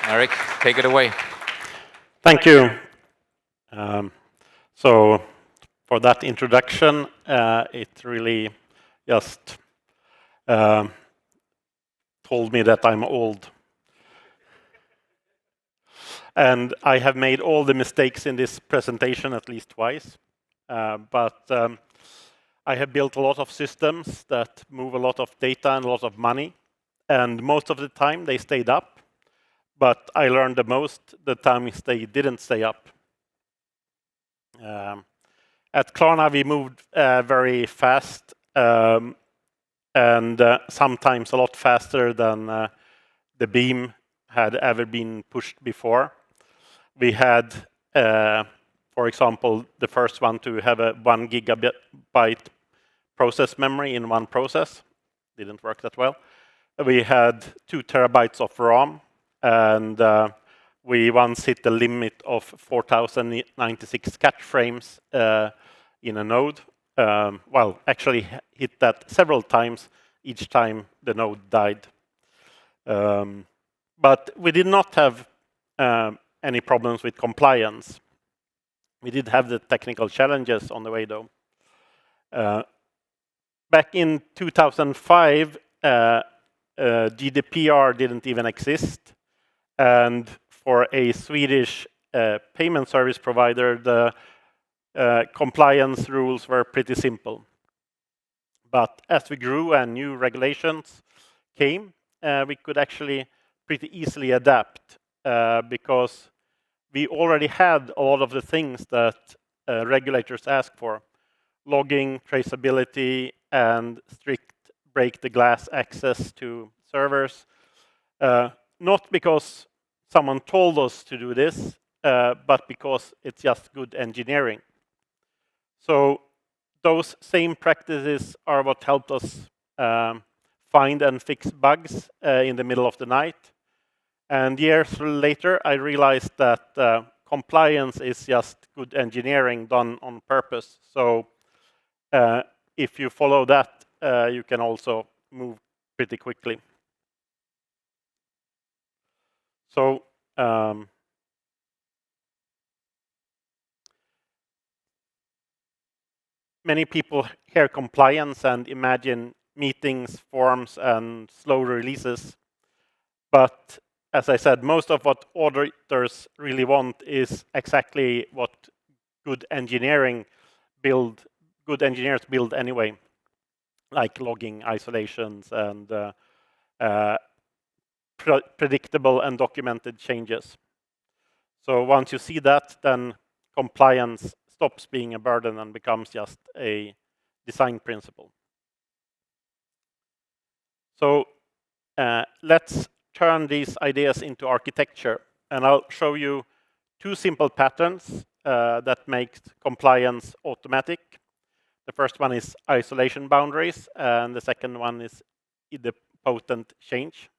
Erik, take it away. Thank you. So for that introduction, it really just told me that I'm old. And I have made all the mistakes in this presentation at least twice. But I have built a lot of systems that move a lot of data and a lot of money. And most of the time they stayed up. But I learned the most the times they didn't stay up. At Klarna, we moved very fast and sometimes a lot faster than the beam had ever been pushed before. We had, for example, the first one to have a 1 gigabyte process memory in one process. Didn't work that well. We had 2 terabytes of RAM, and we once hit the limit of 4,096 catch frames in a node. Well, actually hit that several times, each time the node died. But we did not have any problems with compliance. We did have the technical challenges on the way, though. Back in 2005, GDPR didn't even exist. And for a Swedish payment service provider, the compliance rules were pretty simple. But as we grew and new regulations came, we could actually pretty easily adapt because we already had a lot of the things that regulators ask for. Logging, traceability, and strict break-the-glass access to servers. Not because someone told us to do this, but because it's just good engineering. So those same practices are what helped us find and fix bugs in the middle of the night. And years later, I realized that compliance is just good engineering done on purpose. So if you follow that, you can also move pretty quickly. So many people hear compliance and imagine meetings, forms, and slow releases. But as I said, most of what auditors really want is exactly what good engineers build anyway, like logging, isolations, and predictable and documented changes. So once you see that, then compliance stops being a burden and becomes just a design principle. So let's turn these ideas into architecture. And I'll show you 2 simple patterns that make compliance automatic. The first one is isolation boundaries, and the second one is idempotent change.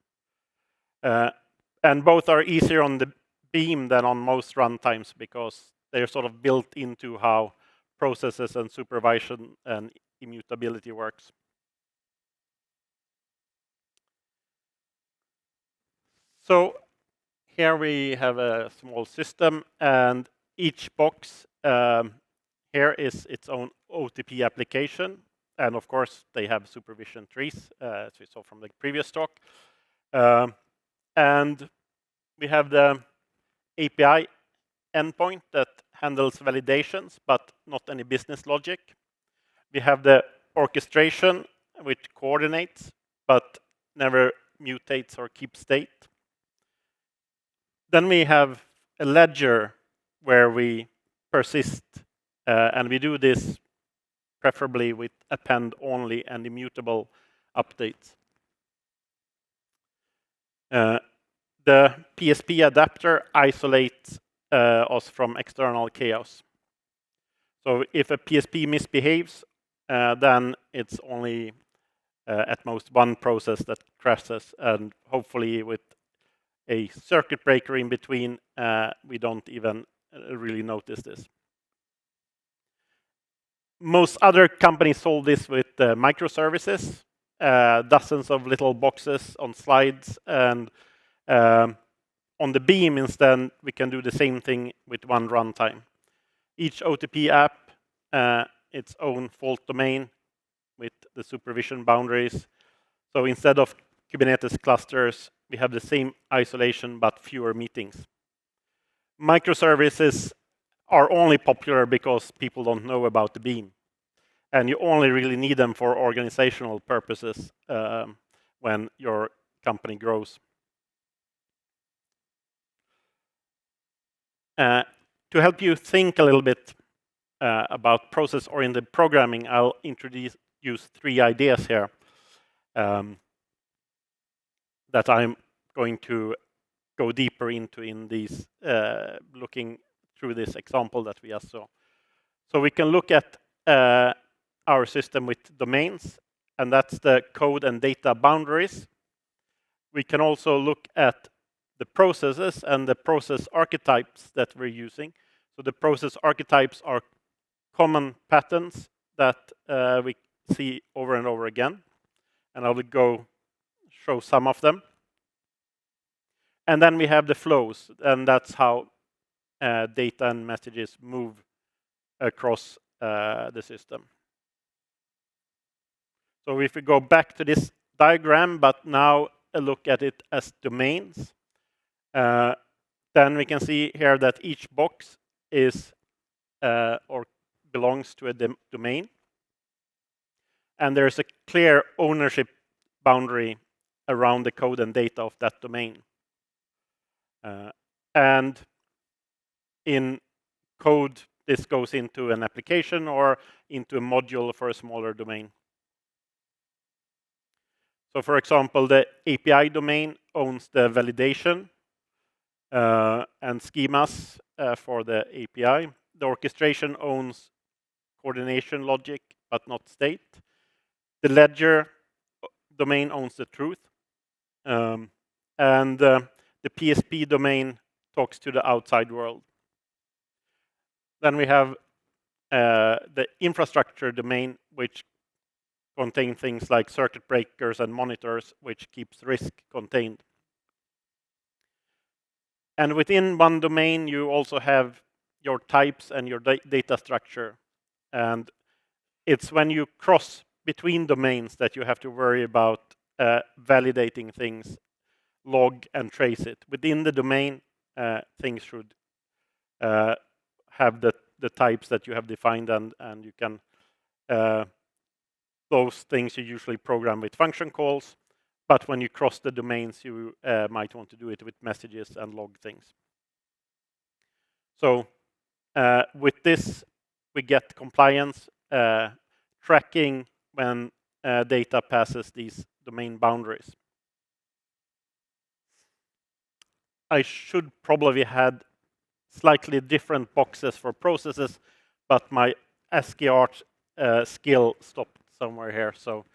And both are easier on the beam than on most runtimes because they're sort of built into how processes and supervision and immutability works. So here we have a small system, and each box here is its own OTP application. And of course, they have supervision trees, as we saw from the previous talk. And we have the API endpoint that handles validations, but not any business logic. We have the orchestration, which coordinates, but never mutates or keeps state. Then we have a ledger where we persist, and we do this preferably with append only and immutable updates. The PSP adapter isolates us from external chaos. So if a PSP misbehaves, then it's only at most one process that crashes, and hopefully with a circuit breaker in between, we don't even really notice this. Most other companies solve this with microservices, dozens of little boxes on slides, and on the Beam instead, we can do the same thing with one runtime. Each OTP app, its own fault domain with the supervision boundaries. So instead of Kubernetes clusters, we have the same isolation but fewer meetings. Microservices are only popular because people don't know about the Beam. And you only really need them for organizational purposes when your company grows. To help you think a little bit about process-oriented programming, I'll introduce 3 ideas here that I'm going to go deeper into in these, looking through this example that we just saw. So we can look at our system with domains, and that's the code and data boundaries. We can also look at the processes and the process archetypes that we're using. So the process archetypes are common patterns that we see over and over again. And I will go show some of them. And then we have the flows, and that's how data and messages move across the system. So if we go back to this diagram, but now look at it as domains, then we can see here that each box is or belongs to a domain. And there's a clear ownership boundary around the code and data of that domain. And in code, this goes into an application or into a module for a smaller domain. So for example, the API domain owns the validation and schemas for the API. The orchestration owns coordination logic, but not state. The ledger domain owns the truth. And the PSP domain talks to the outside world. Then we have the infrastructure domain, which contain things like circuit breakers and monitors, which keeps risk contained. And within one domain, you also have your types and your data structure. And it's when you cross between domains that you have to worry about validating things, log and trace it. Within the domain, things should have the types that you have defined, and you can those things you usually program with function calls, but when you cross the domains, you might want to do it with messages and log things. So with this, we get compliance tracking when data passes these domain boundaries. I should probably had slightly different boxes for processes, but my ASCII art skill stopped somewhere here. So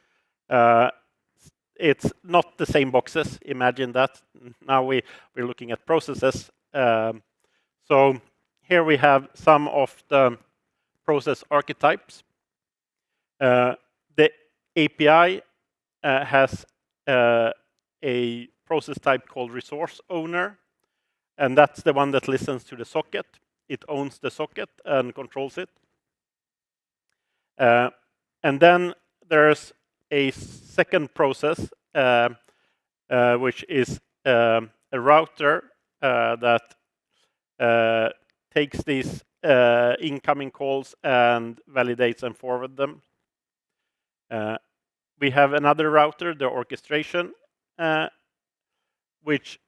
it's not the same boxes. Imagine that. Now we're looking at processes. So here we have some of the process archetypes. The API has a process type called resource owner, and that's the one that listens to the socket. It owns the socket and controls it. And then there's a second process, which is a router that takes these incoming calls and validates and forwards them. We have another router, the orchestration, which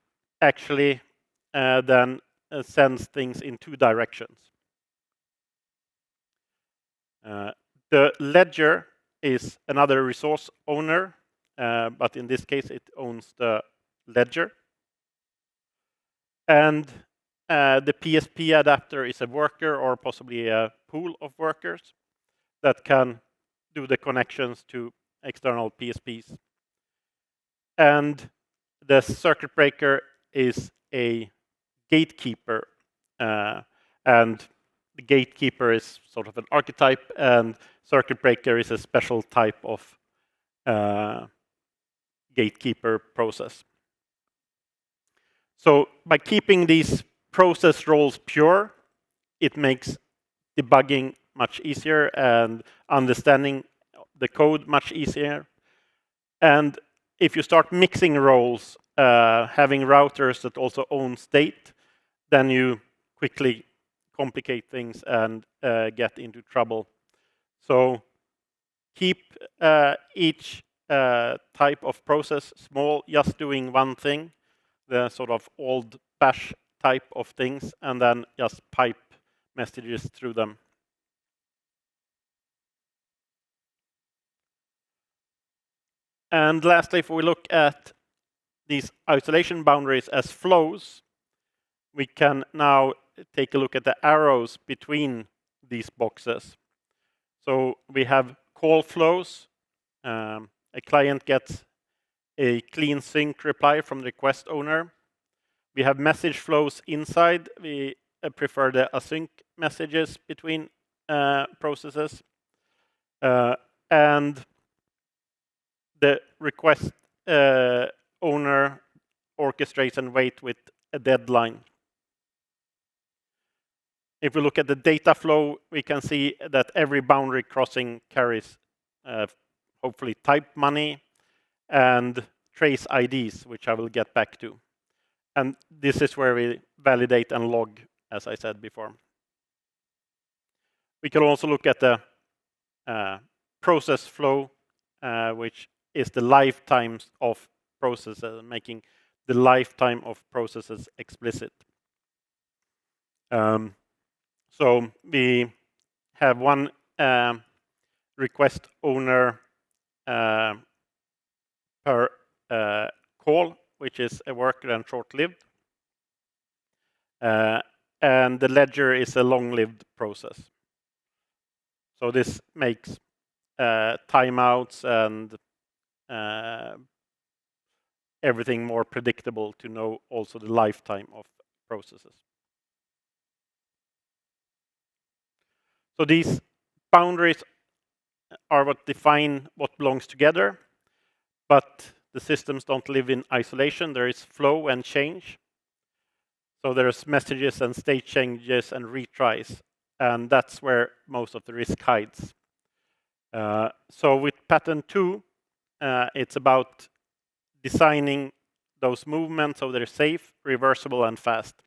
actually then sends things in 2 directions. The ledger is another resource owner, but in this case, it owns the ledger. And the PSP adapter is a worker or possibly a pool of workers that can do the connections to external PSPs. And the circuit breaker is a gatekeeper, and the gatekeeper is sort of an archetype, and circuit breaker is a special type of gatekeeper process. So by keeping these process roles pure, it makes debugging much easier and understanding the code much easier. And if you start mixing roles, having routers that also own state, then you quickly complicate things and get into trouble. So keep each type of process small, just doing one thing, the sort of old bash type of things, and then just pipe messages through them. And lastly, if we look at these isolation boundaries as flows, we can now take a look at the arrows between these boxes. So we have call flows. A client gets a clean sync reply from the request owner. We have message flows inside. We prefer the async messages between processes. And the request owner orchestrates and waits with a deadline. If we look at the data flow, we can see that every boundary crossing carries hopefully type money and trace IDs, which I will get back to. And this is where we validate and log, as I said before. We can also look at the process flow, which is the lifetimes of processes, making the lifetime of processes explicit. So we have one request owner per call, which is a worker and short-lived. And the ledger is a long-lived process. So this makes timeouts and everything more predictable to know also the lifetime of processes. So these boundaries are what define what belongs together, but the systems don't live in isolation. There is flow and change. So there's messages and state changes and retries, and that's where most of the risk hides. So with pattern 2, it's about designing those movements so they're safe, reversible, and fast.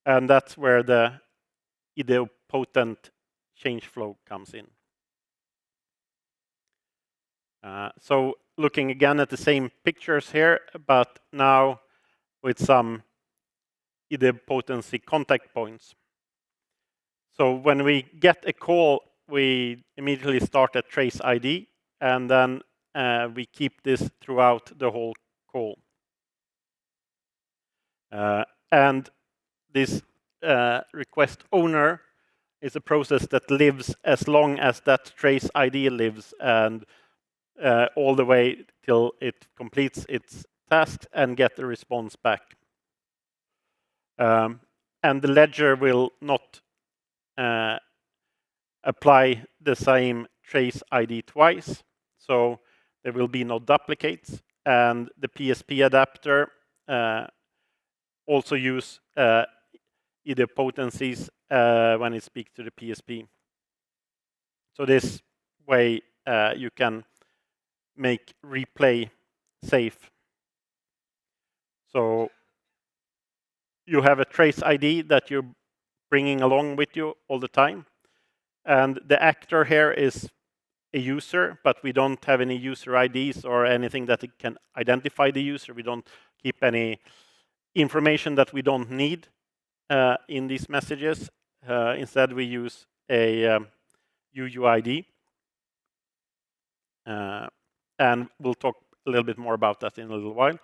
And that's where the idempotent change flow comes in. So looking again at the same pictures here, but now with some idempotency contact points. So when we get a call, we immediately start at trace ID, and then we keep this throughout the whole call. And this request owner is a process that lives as long as that trace ID lives, and all the way till it completes its task and get the response back. And the ledger will not apply the same trace ID twice, so there will be no duplicates. And the PSP adapter also use idempotencies when it speaks to the PSP. So this way you can make replay safe. So you have a trace ID that you're bringing along with you all the time. And the actor here is a user, but we don't have any user IDs or anything that it can identify the user. We don't keep any information that we don't need in these messages. Instead, we use a UUID. And we'll talk a little bit more about that in a little while.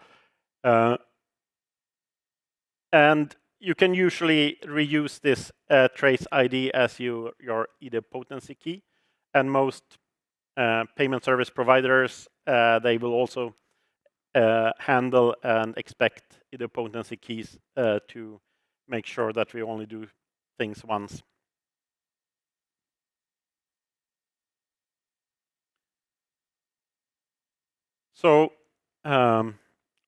And you can usually reuse this trace ID as your idempotency key. And most payment service providers, they will also handle and expect idempotency keys to make sure that we only do things once. So on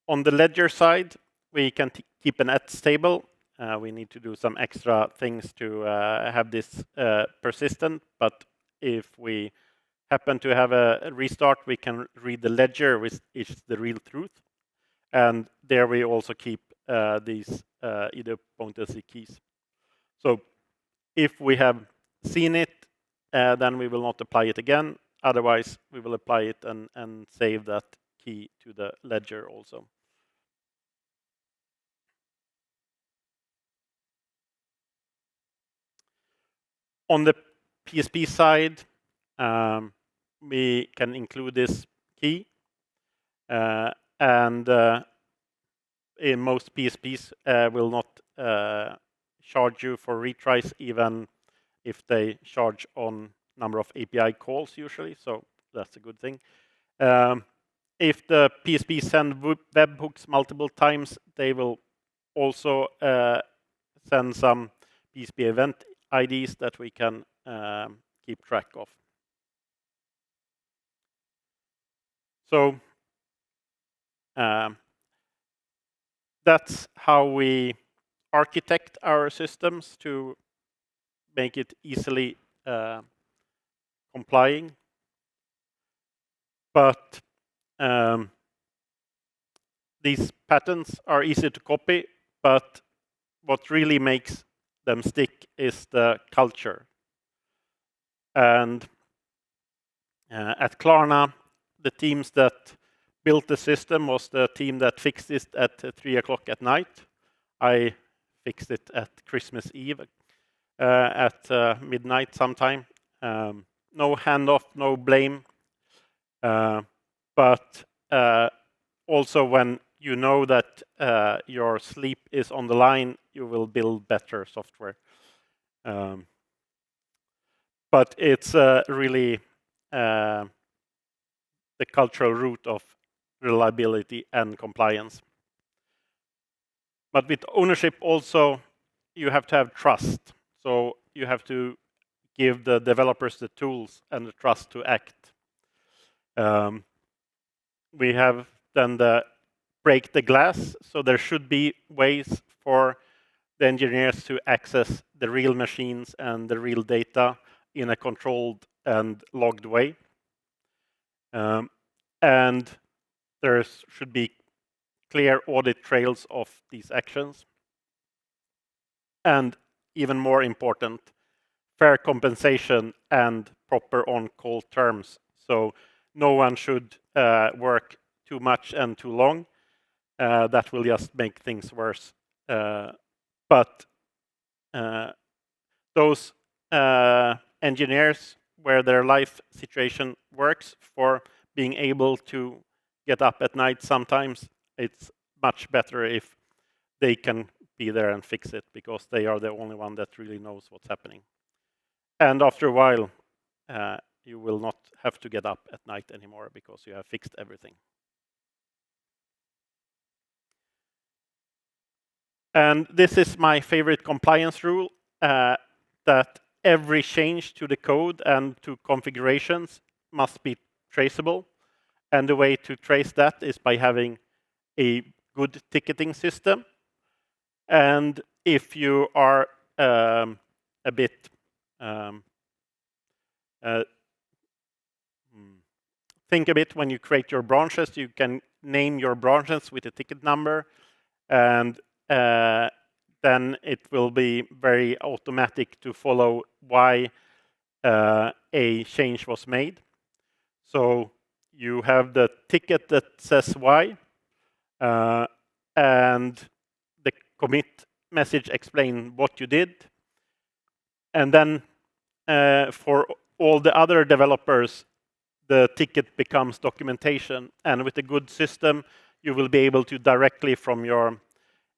the ledger side, we can keep an at stable. We need to do some extra things to have this persistent, but if we happen to have a restart, we can read the ledger, which is the real truth. And there we also keep these Idempotent keys. So if we have seen it, then we will not apply it again. Otherwise, we will apply it and save that key to the ledger also. On the PSP side, we can include this key. And in most PSPs will not charge you for retries, even if they charge on number of API calls usually. So that's a good thing. If the PSP send webhooks multiple times, they will also send some PSP event IDs that we can keep track of. So that's how we architect our systems to make it easily complying. But these patterns are easy to copy, but what really makes them stick is the culture. And at Klarna, the teams that built the system was the team that fixed it at 3 o'clock at night. I fixed it at Christmas Eve at midnight sometime. No handoff, no blame. But also when you know that your sleep is on the line, you will build better software. But it's really the cultural root of reliability and compliance. But with ownership also, you have to have trust. So you have to give the developers the tools and the trust to act. We have then the break the glass. So there should be ways for the engineers to access the real machines and the real data in a controlled and logged way. And there should be clear audit trails of these actions. And even more important, fair compensation and proper on-call terms. So no one should work too much and too long. That will just make things worse. But those engineers where their life situation works for being able to get up at night sometimes, it's much better if they can be there and fix it, because they are the only one that really knows what's happening. And after a while, you will not have to get up at night anymore because you have fixed everything. And this is my favorite compliance rule, that every change to the code and to configurations must be traceable. And the way to trace that is by having a good ticketing system. And if you are a bit think a bit when you create your branches, you can name your branches with a ticket number, and then it will be very automatic to follow why a change was made. So you have the ticket that says why, and the commit message explain what you did. And then for all the other developers, the ticket becomes documentation. And with a good system, you will be able to directly from your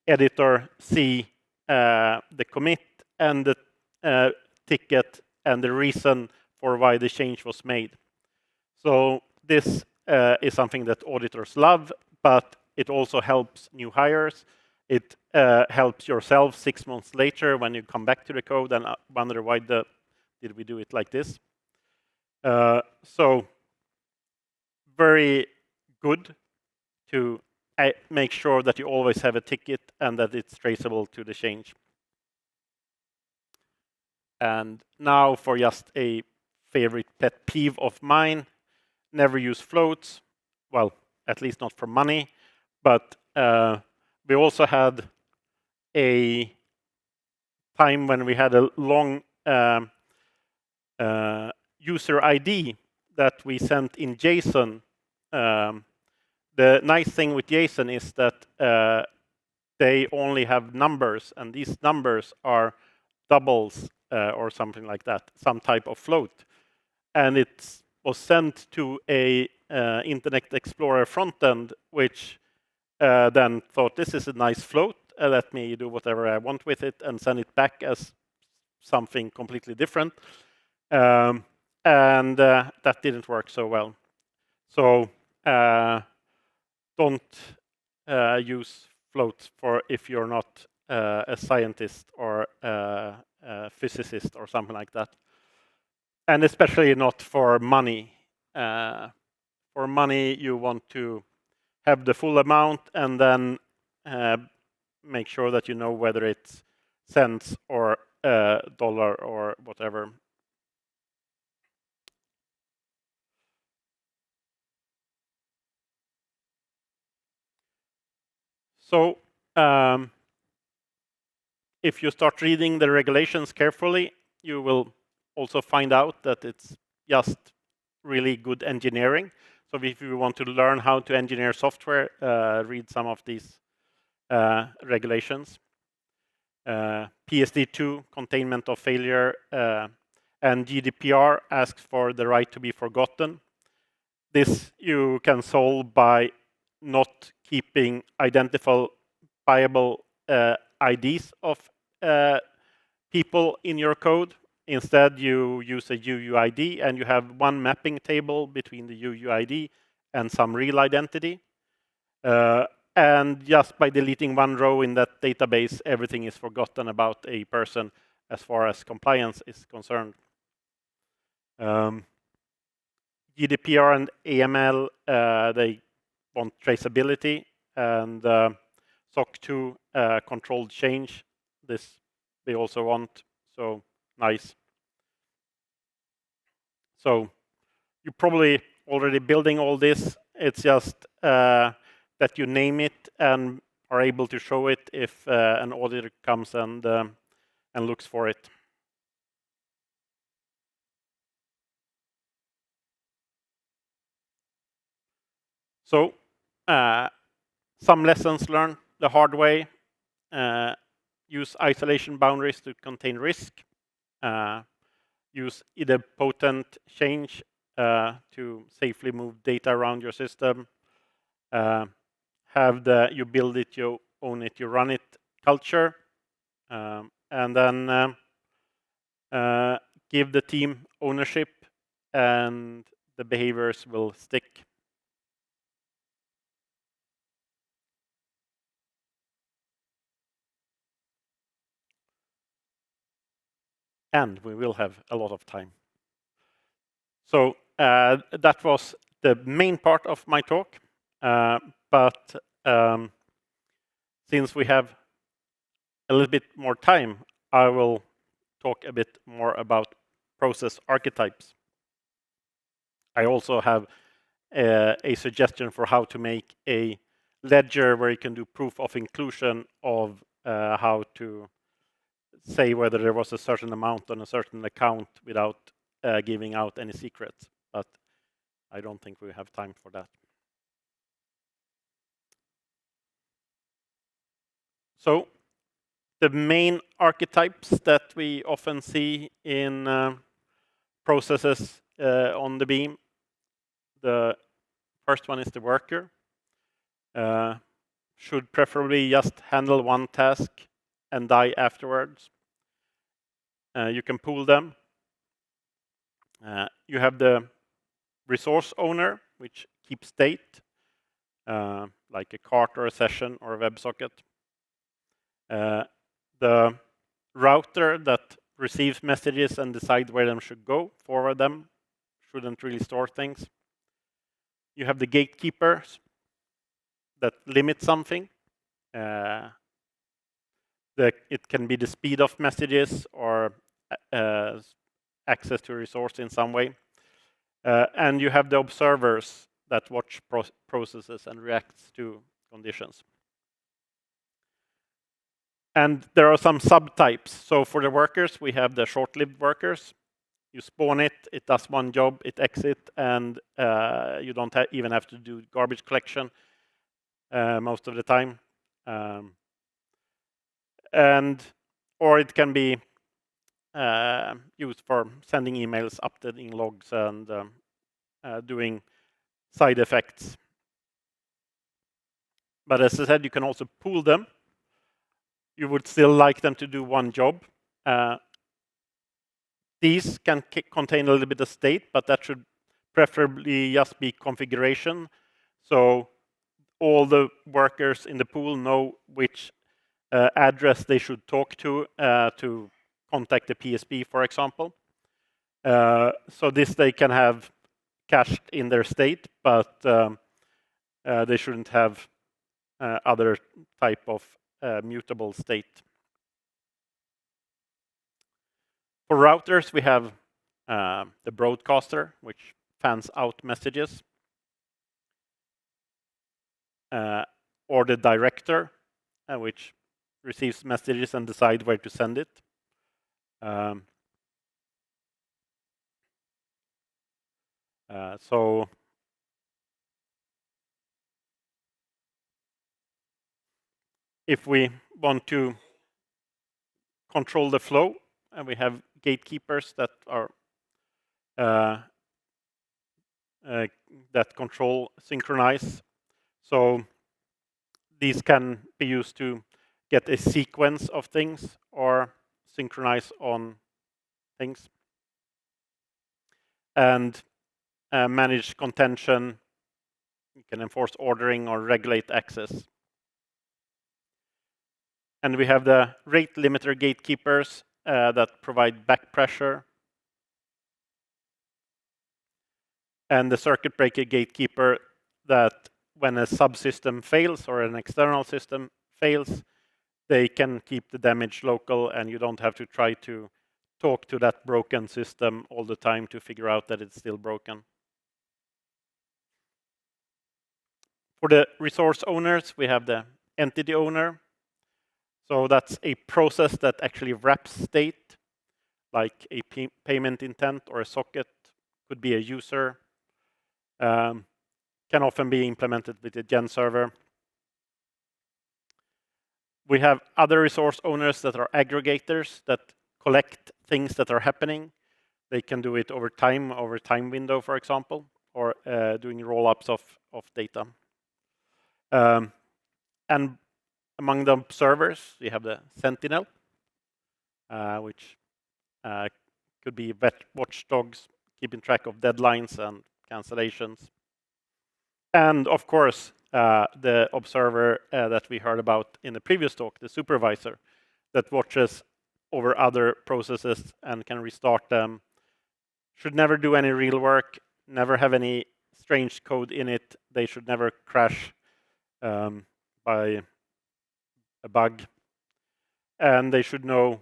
editor see the commit and the ticket and the reason for why the change was made. So this is something that auditors love, but it also helps new hires. It helps yourself 6 months later when you come back to the code and wonder why did we do it like this. So very good to make sure that you always have a ticket and that it's traceable to the change. And now for just a favorite pet peeve of mine, never use floats. Well, at least not for money. But we also had a time when we had a long user ID that we sent in JSON. The nice thing with JSON is that they only have numbers, and these numbers are doubles or something like that, some type of float. And it was sent to a Internet Explorer frontend, which then thought, this is a nice float, let me do whatever I want with it and send it back as something completely different. And that didn't work so well. So don't use floats for if you're not a scientist or a physicist or something like that. And especially not for money. For money, you want to have the full amount and then make sure that you know whether it's cents or dollar or whatever. So if you start reading the regulations carefully, you will also find out that it's just really good engineering. So if you want to learn how to engineer software, read some of these regulations. PSD2, containment of failure, and GDPR asks for the right to be forgotten. This you can solve by not keeping identifiable IDs of people in your code. Instead, you use a UUID, and you have one mapping table between the UUID and some real identity. And just by deleting one row in that database, everything is forgotten about a person as far as compliance is concerned. GDPR and AML, they want traceability, and SOC 2 controlled change. This they also want, so nice. So you're probably already building all this. It's just that you name it and are able to show it if an auditor comes and looks for it. So some lessons learned the hard way. Use isolation boundaries to contain risk. Use idempotent change to safely move data around your system. Have the you build it, you own it, you run it culture. And then give the team ownership, and the behaviors will stick. And we will have a lot of time. So that was the main part of my talk. But since we have a little bit more time, I will talk a bit more about process archetypes. I also have a suggestion for how to make a ledger where you can do proof of inclusion of how to say whether there was a certain amount on a certain account without giving out any secrets. But I don't think we have time for that. So the main archetypes that we often see in processes on the beam. The first one is the worker. Should preferably just handle one task and die afterwards. You can pool them. You have the resource owner, which keeps state, like a cart or a session or a WebSocket. The router that receives messages and decides where them should go, forward them, shouldn't really store things. You have the gatekeepers, that limit something. It can be the speed of messages or access to a resource in some way. And you have the observers that watch processes and reacts to conditions. And there are some subtypes. So for the workers, we have the short-lived workers. You spawn it, it does one job, it exits, and you don't even have to do garbage collection most of the time. Or it can be used for sending emails, updating logs, and doing side effects. But as I said, you can also pool them. You would still like them to do one job. These can contain a little bit of state, but that should preferably just be configuration. So all the workers in the pool know which address they should talk to contact the PSP, for example. So this they can have cached in their state, but they shouldn't have other type of mutable state. For routers, we have the broadcaster, which fans out messages, or the director, which receives messages and decides where to send it. So if we want to control the flow, and we have gatekeepers that are that control synchronize. So these can be used to get a sequence of things or synchronize on things. And manage contention. You can enforce ordering or regulate access. And we have the rate limiter gatekeepers that provide back pressure. And the circuit breaker gatekeeper that when a subsystem fails or an external system fails, they can keep the damage local and you don't have to try to talk to that broken system all the time to figure out that it's still broken. For the resource owners, we have the entity owner. So that's a process that actually wraps state, like a payment intent or a socket, could be a user, can often be implemented with a gen server. We have other resource owners that are aggregators that collect things that are happening. They can do it over time window, for example, or doing roll-ups of data. And among the observers, we have the Sentinel, which could be watchdogs, keeping track of deadlines and cancellations. And of course, the observer that we heard about in the previous talk, the supervisor, that watches over other processes and can restart them. Should never do any real work, never have any strange code in it. They should never crash by a bug. And they should know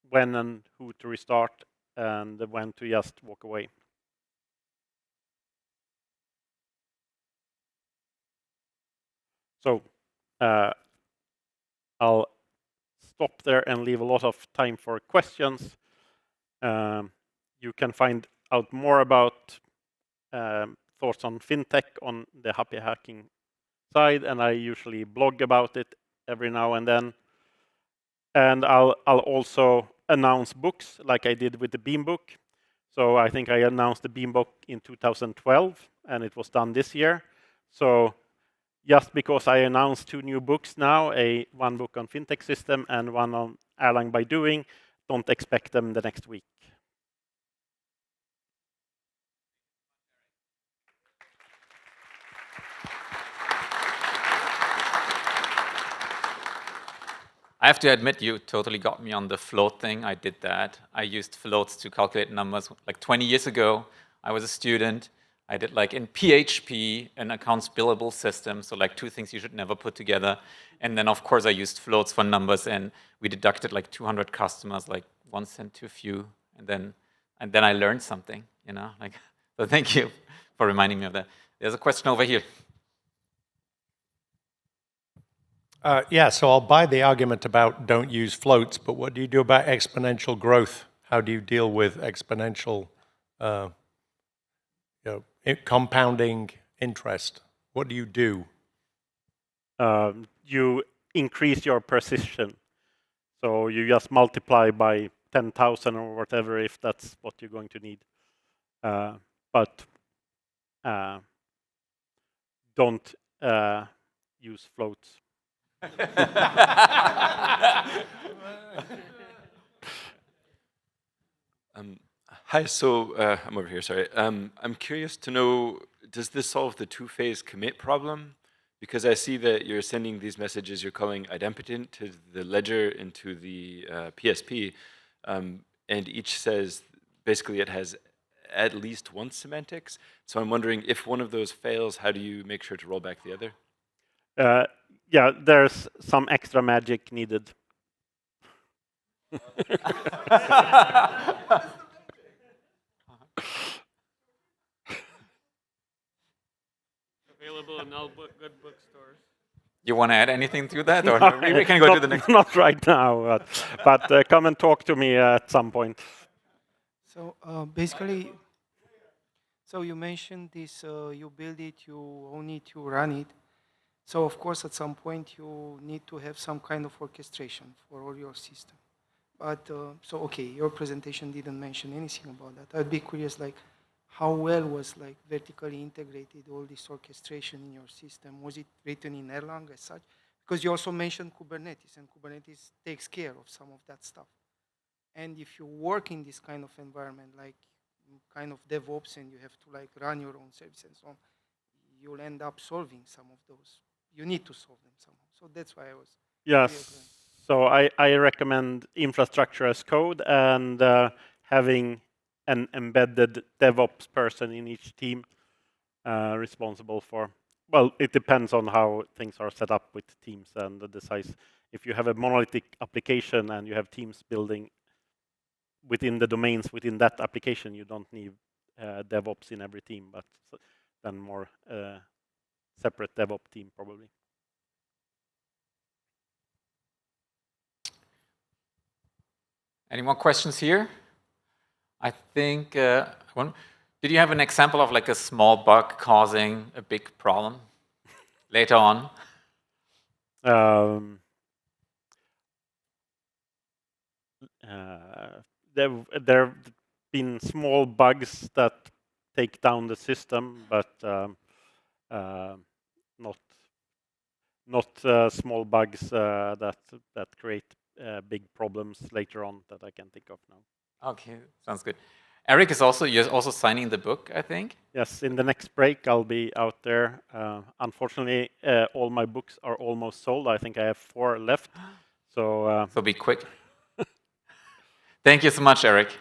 when and who to restart and when to just walk away. So I'll stop there and leave a lot of time for questions. You can find out more about thoughts on fintech on the Happy Hacking side, and I usually blog about it every now and then. And I'll also announce books like I did with the Beam book. So I think I announced the Beam book in 2012, and it was done this year. So just because I announced 2 new books now, one book on fintech system and one on Erlang by doing, don't expect them the next week. I have to admit, you totally got me on the float thing. I did that. I used floats to calculate numbers like 20 years ago. I was a student. I did like in PHP an accounts billable system, so like two things you should never put together. And then of course I used floats for numbers, and we deducted like 200 customers, like 1 cent to a few, and then I learned something, you know. Like, so thank you for reminding me of that. There's a question over here. Yeah, so I'll buy the argument about don't use floats, but what do you do about exponential growth? How do you deal with exponential, compounding interest? What do you do? You increase your precision. So you just multiply by 10,000 or whatever if that's what you're going to need. But don't use floats. Hi, so I'm over here, sorry. I'm curious to know, does this solve the two-phase commit problem? Because I see that you're sending these messages, you're calling idempotent to the ledger and to the PSP, and each says, basically it has at least one semantics. So I'm wondering if one of those fails, how do you make sure to roll back the other? Yeah, there's some extra magic needed. Available in all good bookstores. You want to add anything to that, or no, we can go to the next? Not right now, but come and talk to me at some point. So basically, so you mentioned this, you build it, you own it, you run it. So of course, at some point, you need to have some kind of orchestration for all your system. But so okay, your presentation didn't mention anything about that. I'd be curious, like, how well was like vertically integrated all this orchestration in your system? Was it written in Erlang as such? Because you also mentioned Kubernetes, and Kubernetes takes care of some of that stuff. And if you work in this kind of environment, like kind of DevOps, and you have to like run your own service and so on, you'll end up solving some of those. You need to solve them somehow. So that's why I was. Yes. So I recommend infrastructure as code and having an embedded DevOps person in each team responsible for. Well, it depends on how things are set up with teams and the size. If you have a monolithic application and you have teams building within the domains within that application, you don't need DevOps in every team, but then more separate DevOps team probably. Any more questions here? I think, did you have an example of like a small bug causing a big problem later on? There have been small bugs that take down the system, but not small bugs that create big problems later on that I can think of now. Okay, sounds good. Erik is also, you're also signing the book, I think? Yes, in the next break I'll be out there. Unfortunately, all my books are almost sold. I think I have 4 left. So be quick. Thank you so much, Erik.